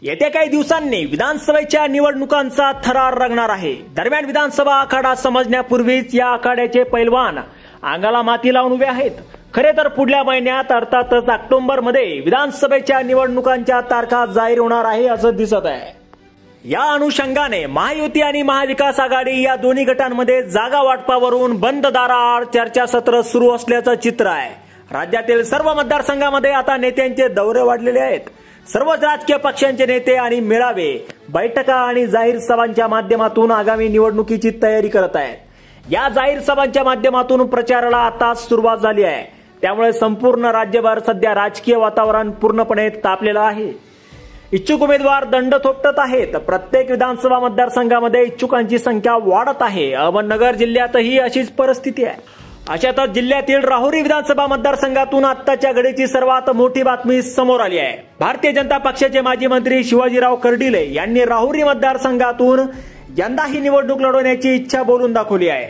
येत्या काही दिवसांनी विधानसभेच्या निवडणुकांचा थरार रंगणार आहे। दरम्यान विधानसभा आखाडा समजण्यापूर्वीच या आखाड्याचे पैलवान अंगाला माती लावून उभे आहेत। खरे तर पुढल्या महिन्यात अर्थातच ऑक्टोबरमध्ये विधानसभेच्या निवडणुकांच्या तारखा जाहीर होणार आहे असं दिसत आहे। या अनुषंगाने महायुती आणि महाविकास आघाडी या दोन्ही गटांमध्ये जागा वाटपावरून बंद दाराआड चर्चासत्र सुरू असल्याचं चित्र आहे। राज्यातील सर्व मतदारसंघामध्ये आता नेत्यांचे दौरे वाढलेले आहेत। सर्वच राजकीय पक्षांचे नेते आणि मेळावे, बैठका आणि जाहीर सभांच्या माध्यमातून आगामी निवडणुकीची तयारी करत आहेत। या जाहीर सभांच्या माध्यमातून प्रचाराला आता सुरुवात झाली आहे। त्यामुळे संपूर्ण राज्यभर सध्या राजकीय वातावरण पूर्णपणे तापलेलं आहे। इच्छुक उमेदवार दंड थोपटत आहेत। प्रत्येक विधानसभा मतदारसंघामध्ये इच्छुकांची संख्या वाढत आहे। अहमदनगर जिल्ह्यातही अशीच परिस्थिती आहे। अशातच जिल्ह्यातील राहुरी विधानसभा मतदारसंघातून आत्ताच्या घडीची सर्वात मोठी बातमी समोर आली आहे। भारतीय जनता पक्षाचे माजी मंत्री शिवाजीराव कर्डिले यांनी राहुरी मतदारसंघातून यंदा ही निवडणूक लढवण्याची इच्छा बोलून दाखवली आहे।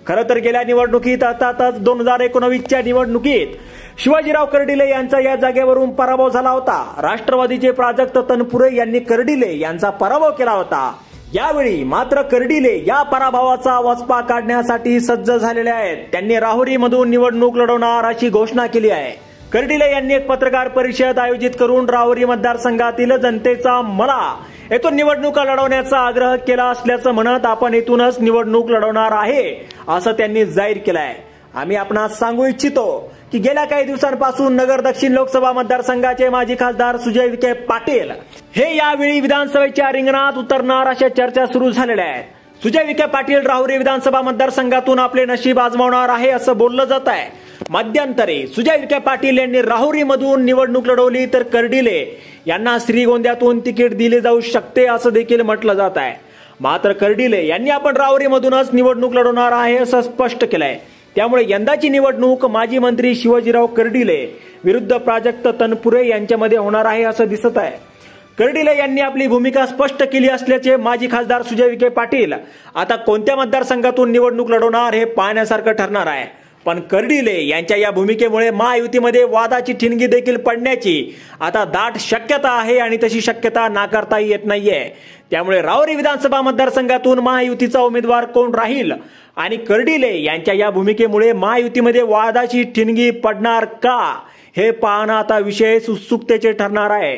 खरं तर गेल्या निवडणुकीत अर्थातच 2019च्या निवडणुकीत शिवाजीराव कर्डिले यांचा या जागेवरून पराभव झाला होता। राष्ट्रवादीचे प्राजक्त तनपुरे यांनी कर्डिले यांचा पराभव केला होता। यावेळी मात्र कर्डिले या पराभवाचा वचपा काढण्यासाठी सज्ज झालेले आहेत। त्यांनी राहुरीमधून निवडणूक लढवणार अशी घोषणा केली आहे। कर्डिले यांनी एक पत्रकार परिषद आयोजित करून राहुरी मतदारसंघातील जनतेचा मला येथून निवडणुका लढवण्याचा आग्रह केला असल्याचं म्हणत आपण येथूनच निवडणूक लढवणार आहे असं त्यांनी जाहीर केलं आहे। आम्ही आपणास सांगू इच्छितो की गेल्या काही दिवसांपासून नगर दक्षिण लोकसभा मतदारसंघाचे माजी खासदार सुजय विखे पाटील हे यावेळी विधानसभेच्या रिंगणात उतरणार अशा चर्चा सुरू झालेल्या आहेत। सुजय विखे पाटील राहुरी विधानसभा मतदारसंघातून आपले नशीब आजमावणार आहे असं बोललं जात आहे। मध्यंतरी सुजय विखे पाटील यांनी राहुरीमधून निवडणूक लढवली तर कर्डिले यांना श्रीगोंद्यातून तिकीट दिले जाऊ शकते असं देखील म्हटलं जात आहे। मात्र कर्डिले यांनी आपण राहुरीमधूनच निवडणूक लढवणार आहे असं स्पष्ट केलंय। त्यामुळे यंदाची निवडणूक माजी मंत्री शिवाजीराव कर्डिले विरुद्ध प्राजक्त तनपुरे यांच्यामध्ये होणार आहे असं दिसत आहे। कर्डिले यांनी आपली भूमिका स्पष्ट केली असल्याचे माजी खासदार सुजय विखे पाटील आता कोणत्या मतदारसंघातून निवडणूक लढवणार हे पाहण्यासारखं ठरणार आहे। पण कर्डिले यांच्या या भूमिकेमुळे महायुतीमध्ये वादाची ठिणगी देखील पडण्याची आता दाट शक्यता आहे आणि तशी शक्यता नाकारता येत नाहीये। त्यामुळे राहुरी विधानसभा मतदारसंघातून महायुतीचा उमेदवार कोण राहील आणि कर्डिले यांच्या या भूमिकेमुळे महायुतीमध्ये वादाची ठिणगी पडणार का हे पाहणं आता विशेष उत्सुकतेचे ठरणार आहे।